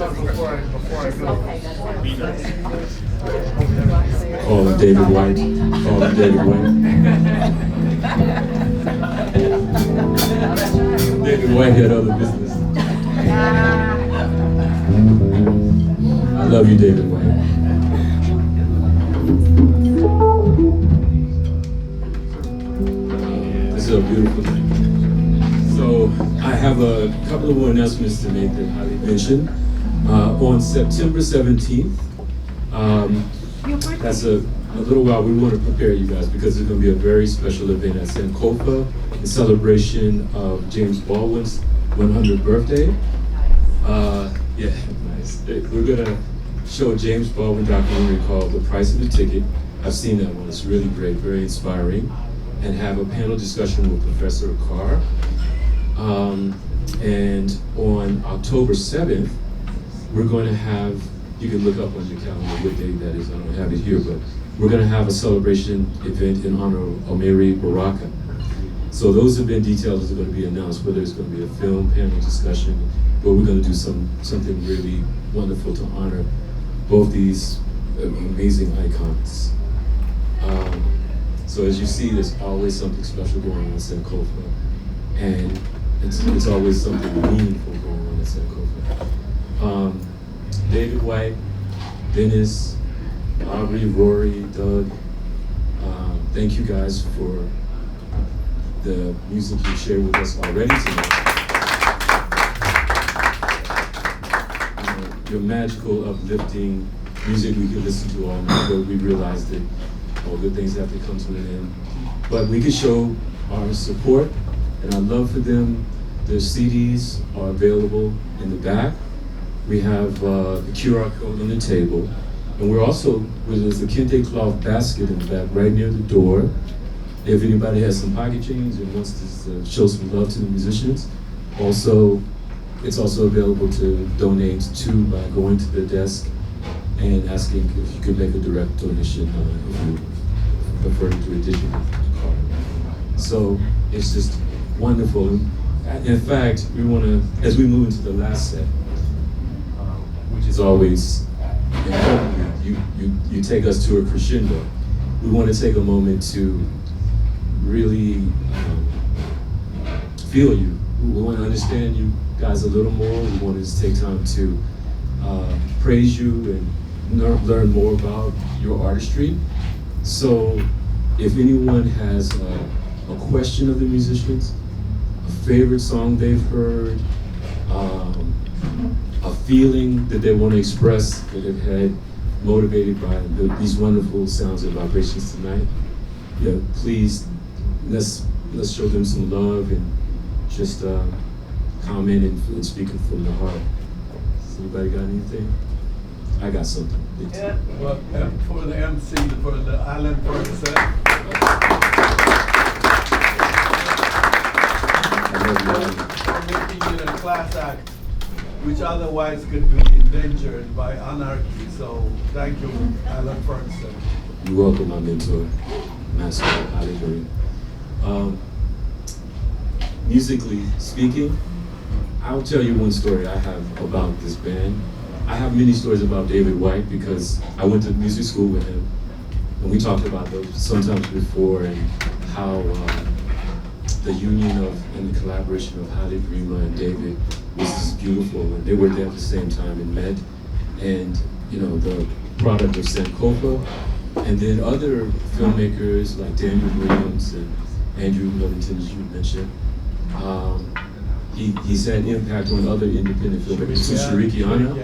Call him David White. Call him David White. David White had other business. I love you, David White. This is a beautiful night. So I have a couple of more announcements to make that Haile mentioned. On September 17th, that's a little while. We want to prepare you guys because it's going to be a very special event at Sankofa in celebration of James Baldwin's 100th birthday. Yeah, nice. We're going to show a James Baldwin documentary called The Price of the Ticket. I've seen that one. It's really great, very inspiring. And have a panel discussion with Professor Carr. And on October 7th, we're going to have, you can look up on your calendar what day that is, I don't have it here, but we're going to have a celebration event in honor of Omeri Baraka. So those event details are going to be announced, whether it's going to be a film panel discussion, but we're going to do something really wonderful to honor both these amazing icons. So as you see, there's always something special going on at Sankofa, and it's always something meaningful going on at Sankofa. David White, Dennis, Aubrey, Rory, Doug, thank you guys for the music you shared with us already tonight. Your magical, uplifting music we could listen to all night, but we realized that all good things have to come to an end. But we could show our support and our love for them. Their CDs are available in the back. We have the QR code on the table. And we're also, there's a kente cloth basket in the back right near the door. If anybody has some pocket change and wants to show some love to the musicians. Also, it's also available to donate to by going to the desk and asking if you could make a direct donation if you prefer to do a digital card. So it's just wonderful. In fact, we want to, as we move into the last set, which is always important, you take us to a crescendo. We want to take a moment to really feel you. We want to understand you guys a little more. We want to take time to praise you and learn more about your artistry. So if anyone has a question of the musicians, a favorite song they've heard, a feeling that they want to express that they've had motivated by these wonderful sounds and vibrations tonight, yeah, please let's show them some love and just comment and speaking from the heart. Has anybody got anything? I got something. Yeah, well, for the MC, for the Alan Ferguson. For making it a class act, which otherwise could be endangered by anarchy. So thank you, Alan Ferguson. You're welcome, my mentor, Master Haile. Musically speaking, I'll tell you one story I have about this band. I have many stories about David White because I went to music school with him, and we talked about those sometimes before and how the union of and the collaboration of Haile, Gerima, and David was just beautiful, and they were there at the same time and met, and you know, the product of Sankofa, and then other filmmakers like Daniel Williams and Andrew Lovington, as you mentioned. He's had impact on other independent filmmakers. So Shariki Anna,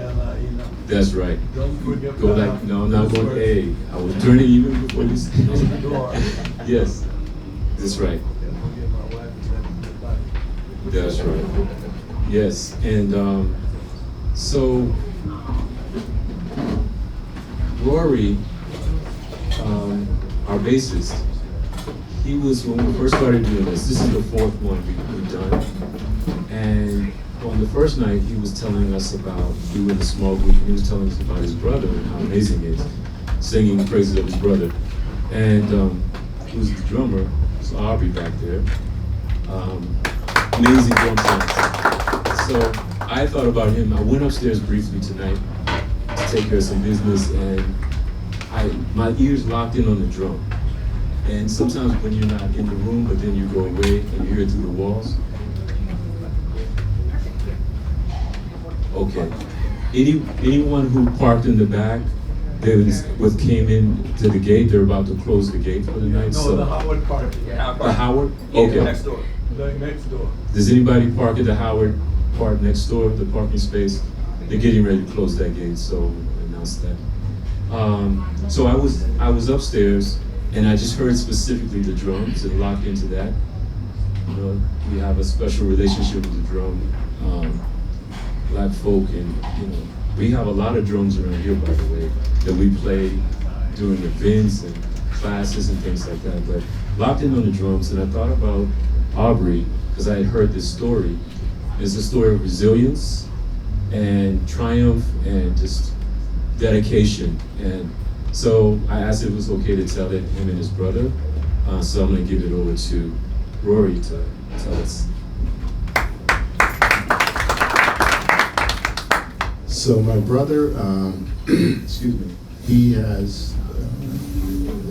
that's right. Don't forget Go like, no, I'm not going A. I was turning even before you said yes, that's right. That's right. Yes, and so Rory, our bassist, he was, when we first started doing this is the fourth one we've done. And on the first night, he was telling us about, we were in a small group, and he was telling us about his brother and how amazing he is, singing the praises of his brother. And who's the drummer, so Aubrey back there. Amazing drum sounds. So I thought about him. I went upstairs briefly tonight to take care of some business, and my ears locked in on the drum. And sometimes when you're not in the room, but then you go away and you hear it through the walls. Okay. Anyone who parked in the back, there was what came in to the gate. They're about to close the gate for the night. No, so the Howard Park. the Howard. Yeah, Okay. next door. The next door. Does anybody park at the Howard part next door, the parking space? They're getting ready to close that gate, so announce that. So I was upstairs, and I just heard specifically the drums and locked into that. You know, we have a special relationship with the drum. Black folk, and you know, we have a lot of drums around here, by the way, that we play during events and classes and things like that. But locked in on the drums, and I thought about Aubrey because I had heard this story. It's a story of resilience and triumph and just dedication. And so I asked if it was okay to tell it, him and his brother. So I'm going to give it over to Rory to tell us. So my brother, excuse me, he has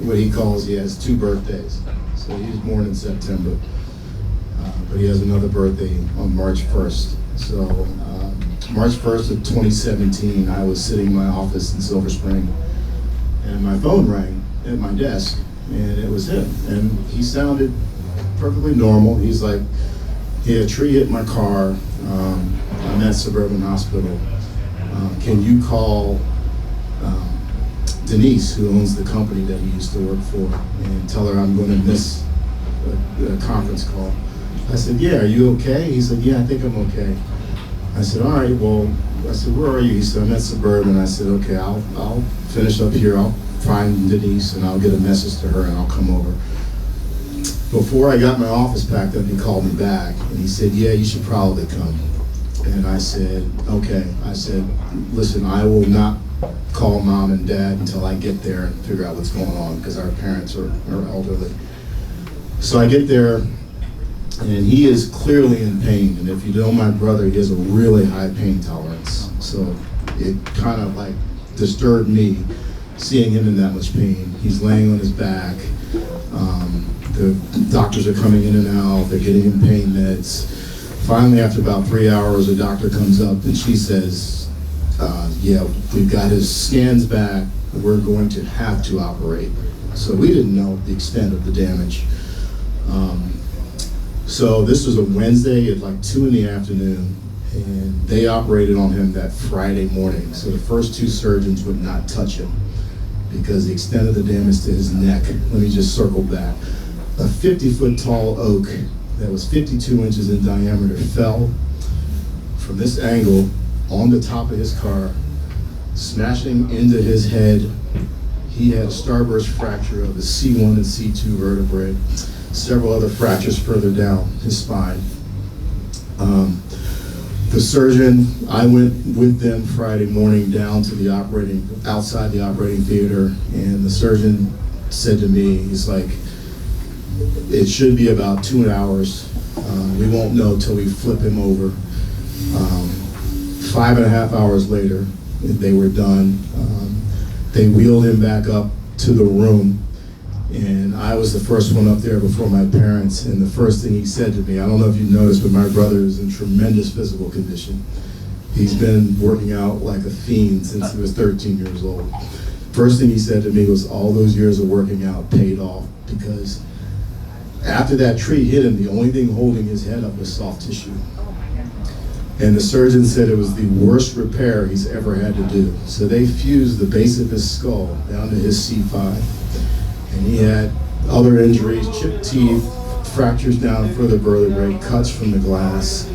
what he calls, he has 2 birthdays. So he was born in September, but he has another birthday on March 1st. So March 1st of 2017, I was sitting in my office in Silver Spring, and my phone rang at my desk, and it was him. And he sounded perfectly normal. He's like, yeah, a tree hit my car. I'm at Suburban Hospital. Can you call Denise, who owns the company that he used to work for, and tell her I'm going to miss a conference call? I said, yeah, are you okay? He said, yeah, I think I'm okay. I said, all right, well, I said, where are you? He said, I'm at Suburban. I said, okay, I'll finish up here. I'll find Denise, and I'll get a message to her, and I'll come over. Before I got my office packed up, he called me back, and he said, yeah, you should probably come. And I said, okay. I said, listen, I will not call mom and dad until I get there and figure out what's going on, because our parents are elderly. So I get there, and he is clearly in pain. And if you know my brother, he has a really high pain tolerance. So it kind of like disturbed me seeing him in that much pain. He's laying on his back. The doctors are coming in and out. They're getting him pain meds. Finally, after about 3 hours, the doctor comes up and she says, yeah, we've got his scans back. We're going to have to operate. So we didn't know the extent of the damage. So this was a Wednesday at like 2 in the afternoon, and they operated on him that Friday morning. So the first 2 surgeons would not touch him because the extent of the damage to his neck. Let me just circle back. A 50-foot tall oak that was 52 inches in diameter fell from this angle on the top of his car, smashing into his head. He had a starburst fracture of the C1 and C2 vertebrae, several other fractures further down his spine. The surgeon, I went with them Friday morning down to outside the operating theater, and the surgeon said to me, he's like, it should be about 2 hours. We won't know till we flip him over. 5.5 hours later, they were done. They wheeled him back up to the room, and I was the first one up there before my parents, and the first thing he said to me, I don't know if you noticed, but my brother is in tremendous physical condition. He's been working out like a fiend since he was 13 years old. First thing he said to me was all those years of working out paid off, because after that tree hit him, the only thing holding his head up was soft tissue. And the surgeon said it was the worst repair he's ever had to do. So they fused the base of his skull down to his C5. And he had other injuries, chipped teeth, fractures down further vertebrae, cuts from the glass.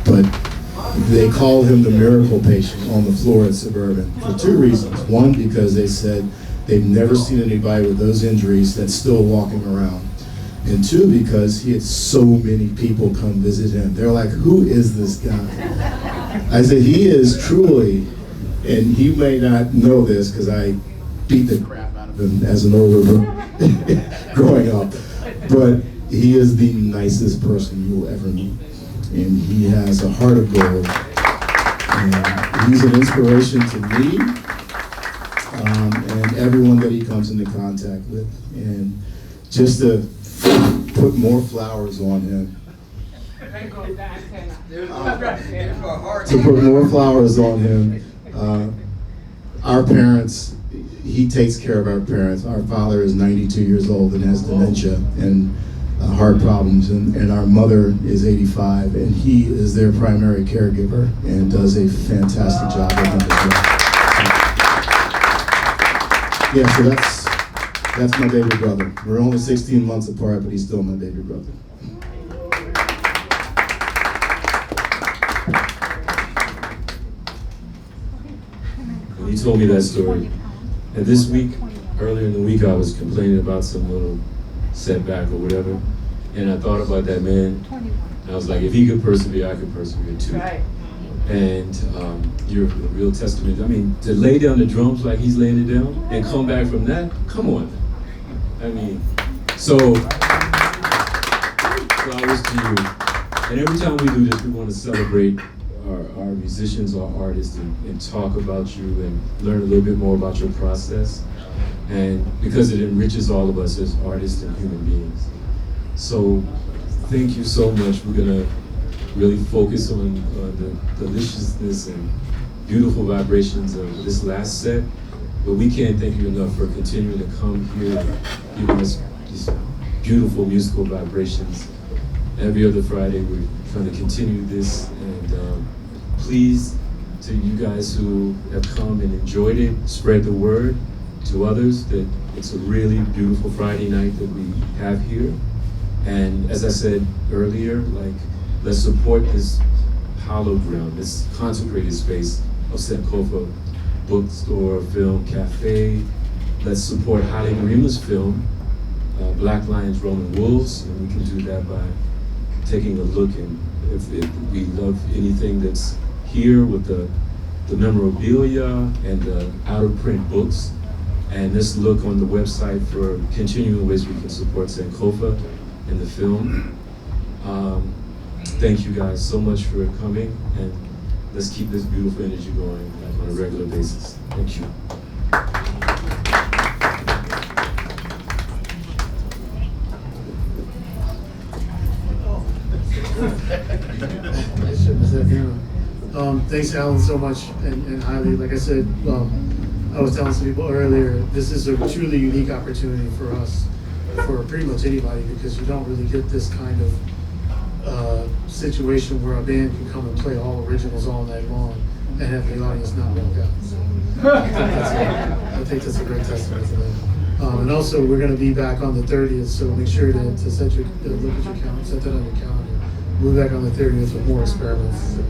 But they called him the miracle patient on the floor at Suburban for 2 reasons. One, because they said they've never seen anybody with those injuries that's still walking around. And 2, because he had so many people come visit him. They're like, who is this guy? I said, he is truly, and he may not know this because I beat the crap out of him as an older growing up, but he is the nicest person you will ever meet. and he has a heart of gold. And he's an inspiration to me and everyone that he comes into contact with. And just to put more flowers on him. To put more flowers on him. Our parents, he takes care of our parents. Our father is 92 years old and has dementia and heart problems, and our mother is 85, and he is their primary caregiver and does a fantastic job with them as well. Yeah, so that's my baby brother. We're only 16 months apart, but he's still my baby brother. And he told me that story. And this week, earlier in the week, I was complaining about some little setback or whatever. And I thought about that man. And I was like, if he could persevere, I could persevere too. Right. And you're a real testament. I mean, to lay down the drums like he's laying it down and come back from that, come on. I mean, so flowers to you. And every time we do this, we want to celebrate our musicians, our artists, and talk about you and learn a little bit more about your process. And because it enriches all of us as artists and human beings. So thank you so much. We're gonna really focus on the deliciousness and beautiful vibrations of this last set. But we can't thank you enough for continuing to come here and giving us these beautiful musical vibrations. Every other Friday, we're trying to continue this. And please, to you guys who have come and enjoyed it, spread the word to others that it's a really beautiful Friday night that we have here. And as I said earlier, like, let's support this hallowed ground, this consecrated space of Sankofa bookstore, film, cafe. Let's support Haile Gerima's film, Black Lions, Roman Wolves, and we can do that by taking a look. And if we love anything that's here with the memorabilia and the out-of-print books, and let's look on the website for continuing ways we can support Sankofa and the film. Thank you guys so much for coming, and let's keep this beautiful energy going on a regular basis. Thank you. Thanks, Alan, so much, and Haile. Like I said, I was telling some people earlier, this is a truly unique opportunity for us, for pretty much anybody, because you don't really get this kind of situation where a band can come and play all originals all night long and have the audience not walk out. So I think that's a great testament to that. And also, we're going to be back on the 30th, so make sure to set your look at your calendar, set that on your calendar. We'll be back on the 30th with more experiments. So.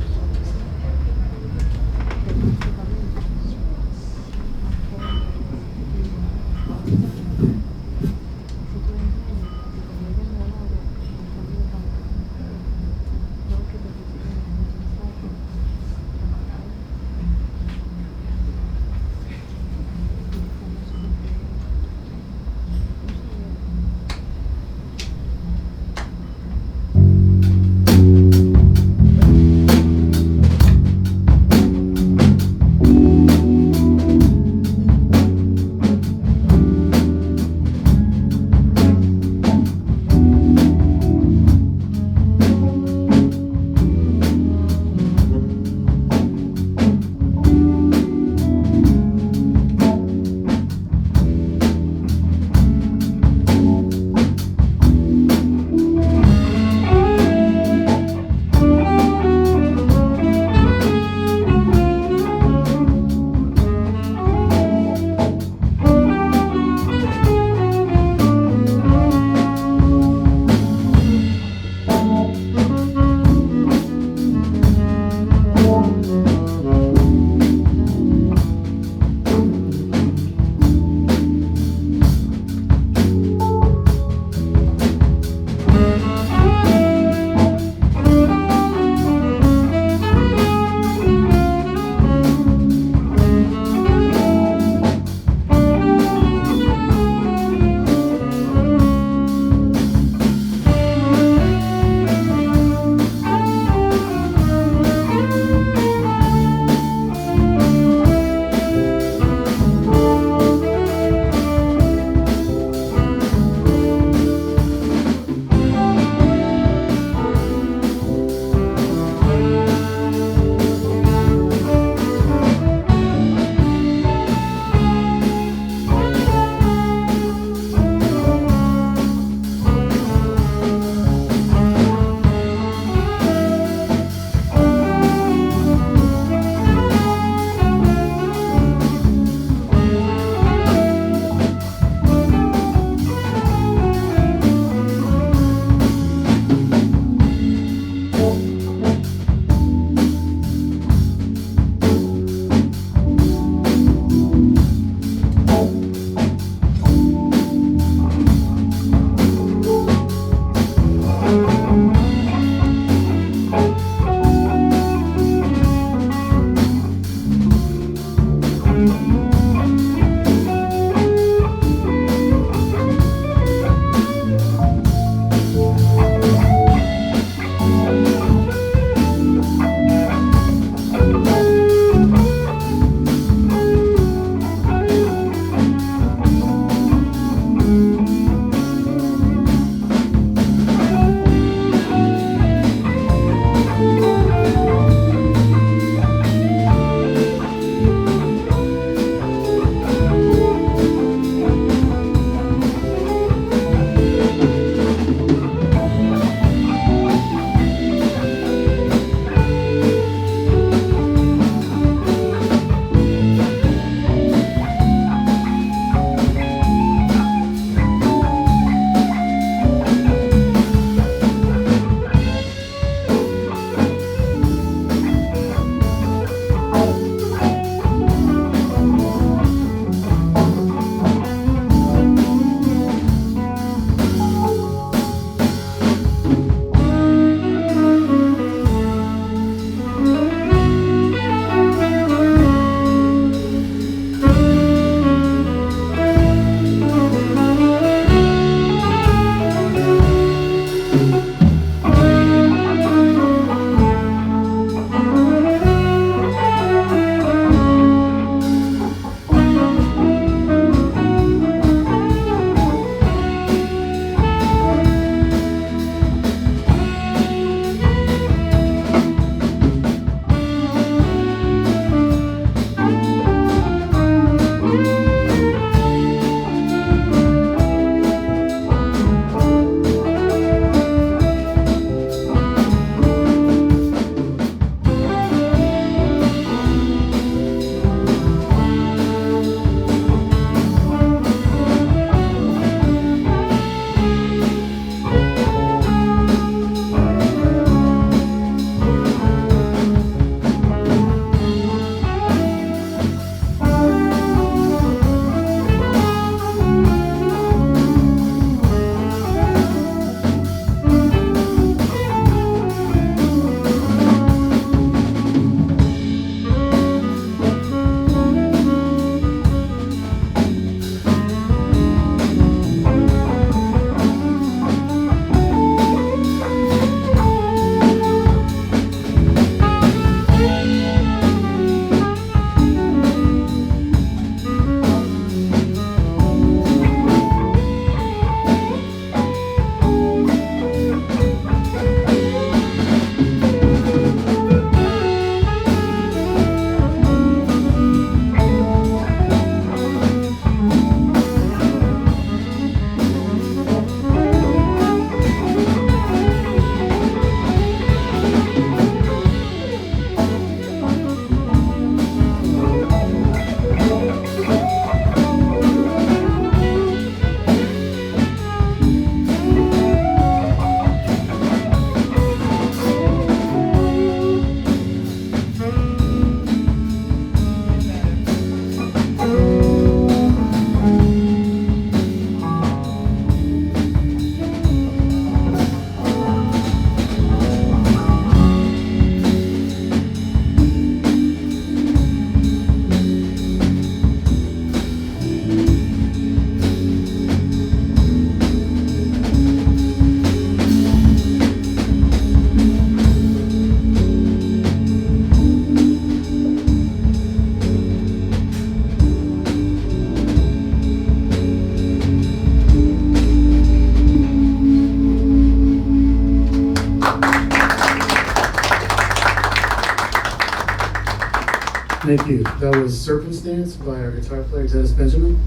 Thank you. That was Serpent's Dance by our guitar player Dennis Benjamin.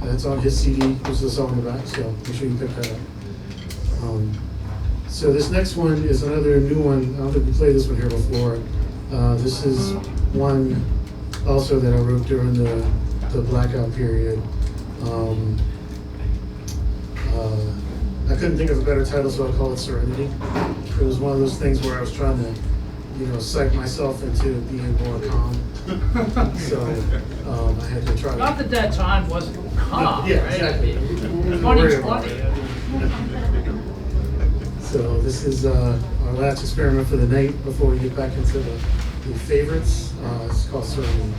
That's on his CD, which is the song in the back, so make sure you pick that up. So this next one is another new one. I don't think we played this one here before. This is one also that I wrote during the blackout period. I couldn't think of a better title, so I call it Serenity. It was one of those things where I was trying to, psych myself into being more calm. So I had to try. Not that that time wasn't calm, Yeah, right? exactly. 2020. So this is our last experiment for the night before we get back into the favorites. It's called Serenity.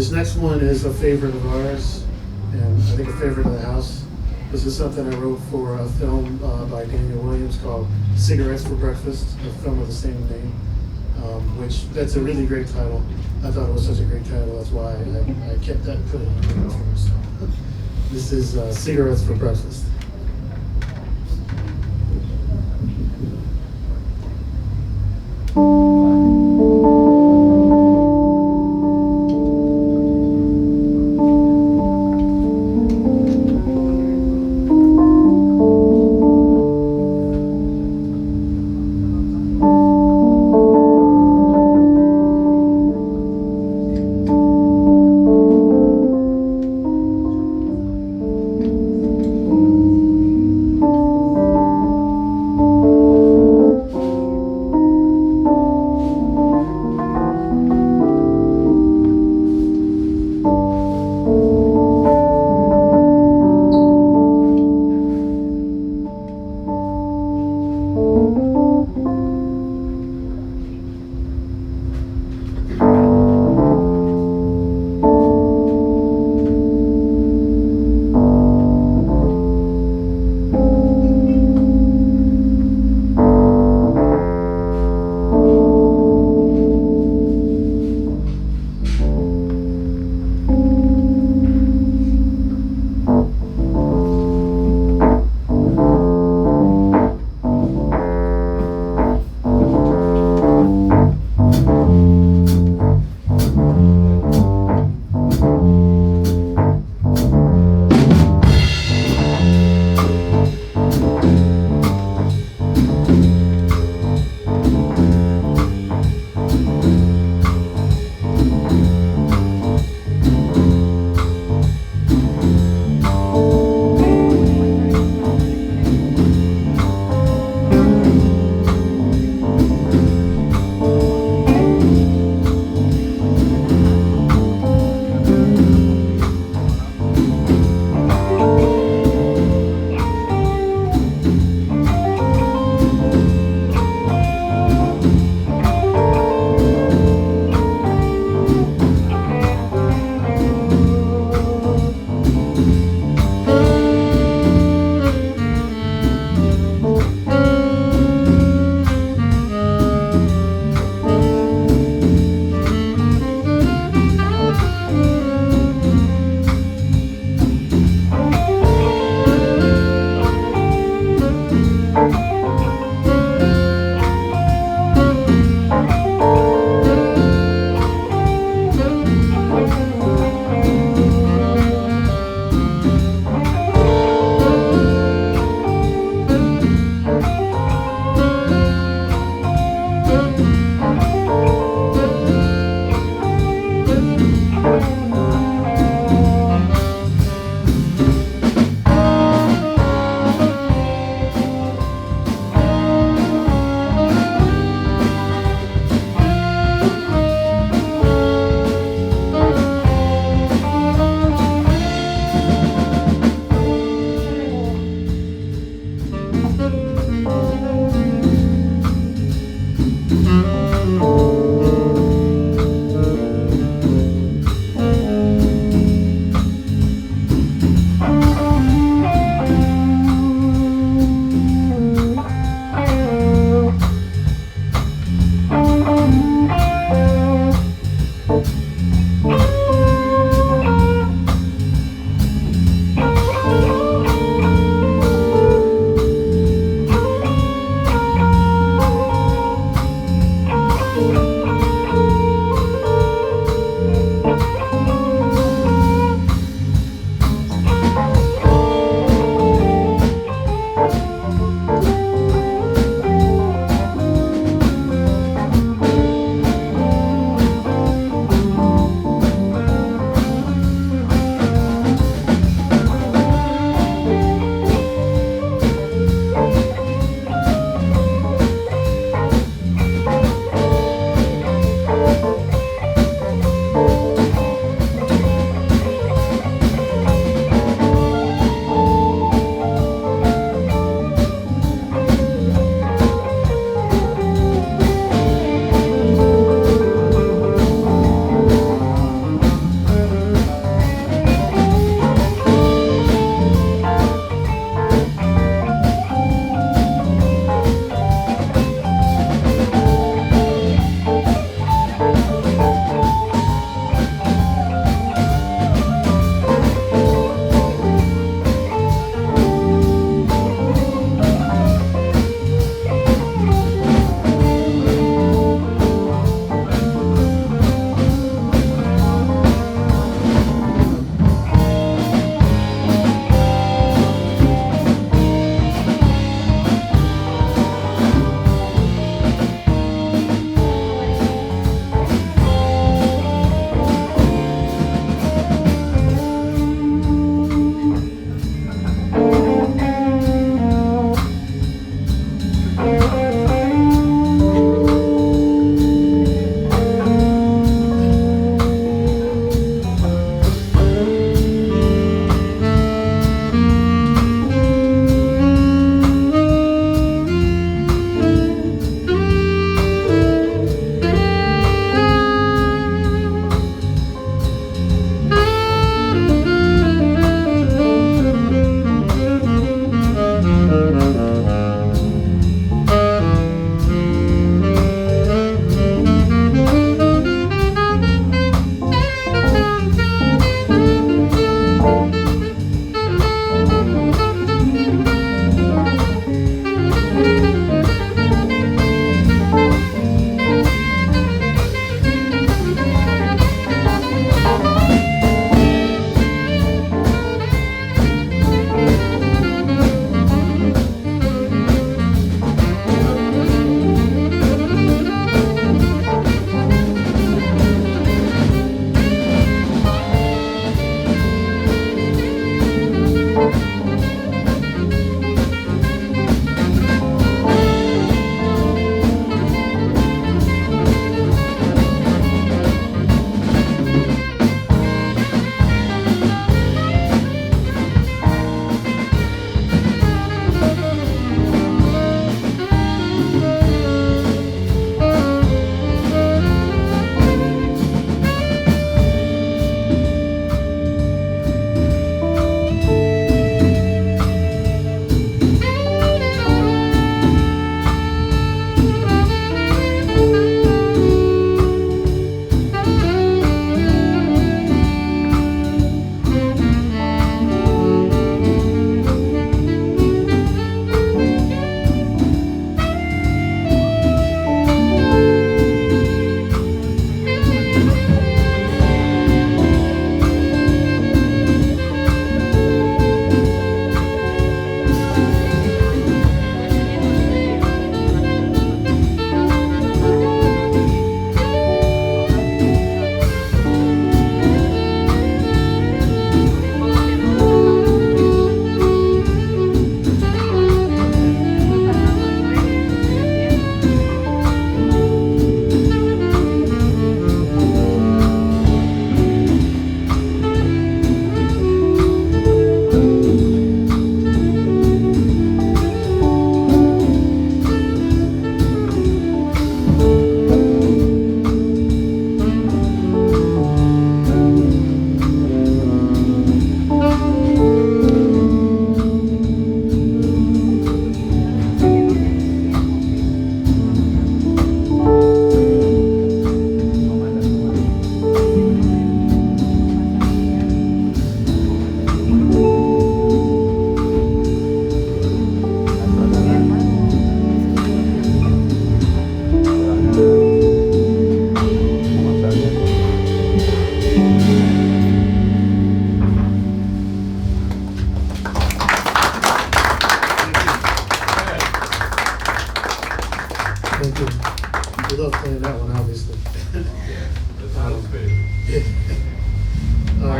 This next one is a favorite of ours, and I think a favorite of the house. This is something I wrote for a film by Daniel Williams called Cigarettes for Breakfast, a film of the same name, which that's a really great title. I thought it was such a great title, that's why I kept that and put it on the notes first. This is Cigarettes for Breakfast.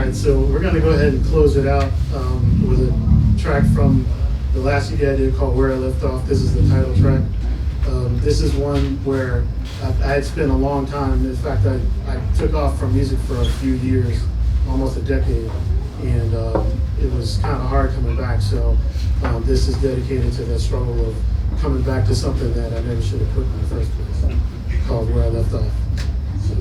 right, so we're gonna go ahead and close it out with a track from the last CD I did called Where I Left Off. This is the title track. This is one where I had spent a long time. In fact, I took off from music for a few years, almost a decade, and it was kind of hard coming back. So this is dedicated to that struggle of coming back to something that I never should have put in the first place, called Where I Left Off. So.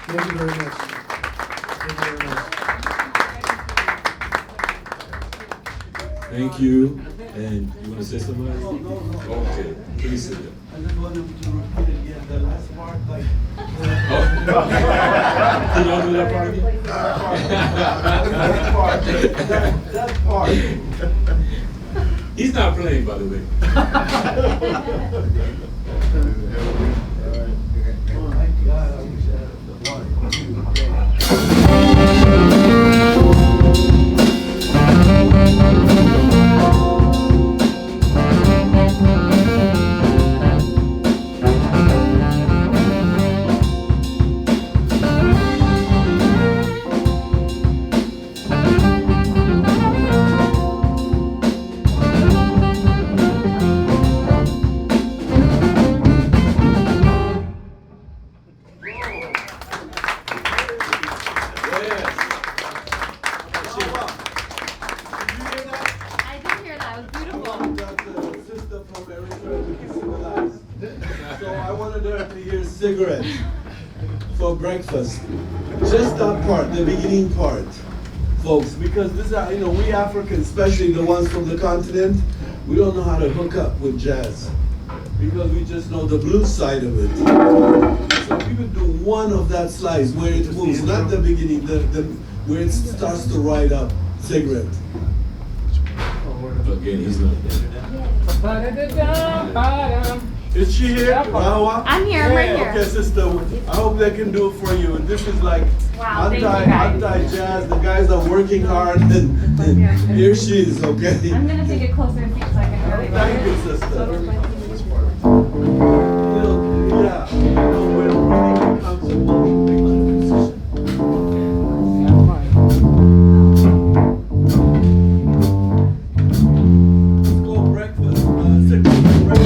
Thank you very much. Thank you very much. Thank you. And you want to say something? No. Okay, please sit down. I just want him to repeat it again, the last part, like. Can y'all do that part again? That part. He's not playing, by the way. Oh my God, I wish I had the one. I did hear that. It was beautiful. That's a sister from Eritrea to be civilized. So I wanted her to hear cigarette for breakfast. Just that part, the beginning part, folks, because this is, we Africans, especially the ones from the continent, we don't know how to hook up with jazz because we just know the blues side of it. So we would do one of that slice where it moves, not the beginning, where it starts to ride up. Cigarette. Again, he's not there. Is she here? Rawa? I'm here. I'm right here. Okay, sister. I hope they can do it for you. And this is like Wow, thank you, guys. anti-jazz. The guys are working hard, and here she is. Okay. I'm gonna take it closer and see so I can really. Thank you, sister. When really becomes a multi-musician. Let's go breakfast. Sit down, breakfast.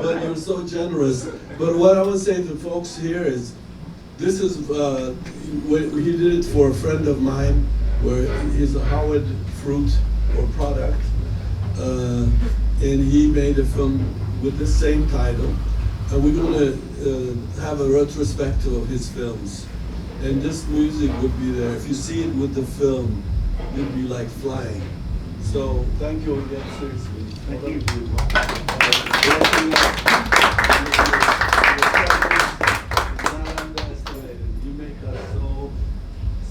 But you're so generous. But what I would say to folks here is, this is, he did it for a friend of mine, where he's a Howard fruit or product. and he made a film with the same title. And we're gonna have a retrospective of his films. And this music would be there. If you see it with the film, you'd be like flying. So thank you again, seriously. Thank you. You make us so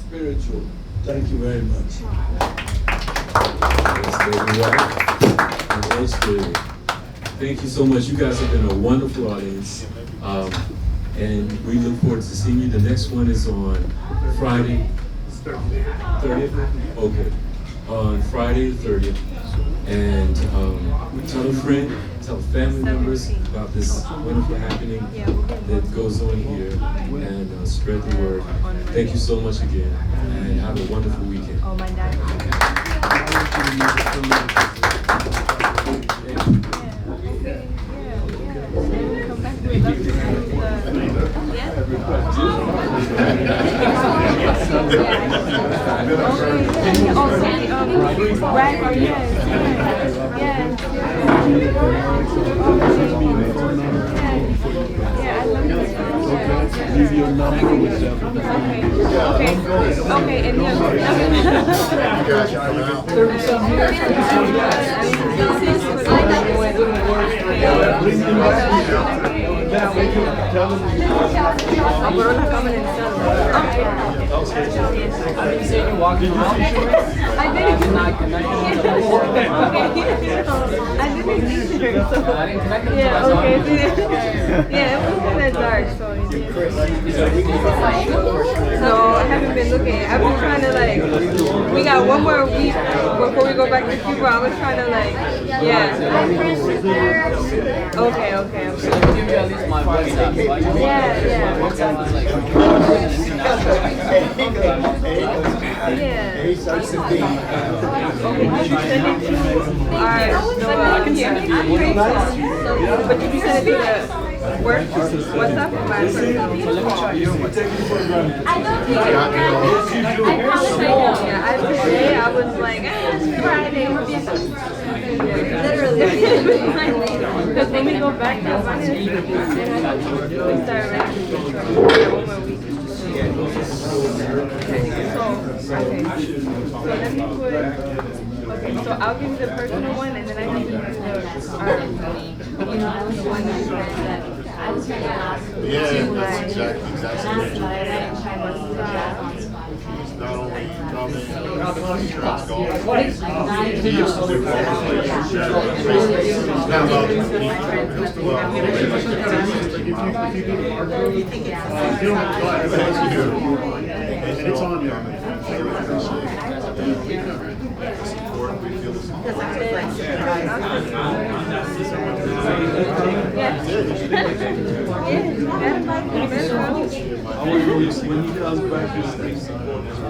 spiritual. Thank you very much. Thank you so much. You guys have been a wonderful audience. And we look forward to seeing you. The next one is on Friday. 30th? Okay. On Friday the 30th. And tell a friend, tell family members about this wonderful happening that goes on here, and spread the word. Thank you so much again, and have a wonderful weekend. Oh, my dad. Leave your number with them. Okay, and You guys should come out. Bring them back. Tell them. I didn't see you walking around. I didn't connect. I didn't either. So. I didn't connect them. Yeah, okay. Yeah, it was kind of dark, so it did. So I haven't been looking. I've been trying to we got one more week before we go back to Cuba. I was trying to yeah. Okay. I'll give you at least my WhatsApp. Yeah. My WhatsApp is like But did you send it to the work? WhatsApp or my personal? I don't think today I was like, it's Friday. Literally. Because when we go back to Monday, we start writing. So I'll give you the personal one, and then I can give you the one that I was trying to ask. Yeah, that's exactly He's not only drumming, insurance golf. He used to do golf relationships. He's now about to compete as well. And it's on you. Support, we feel the support. When he comes back, he'll stay supportive.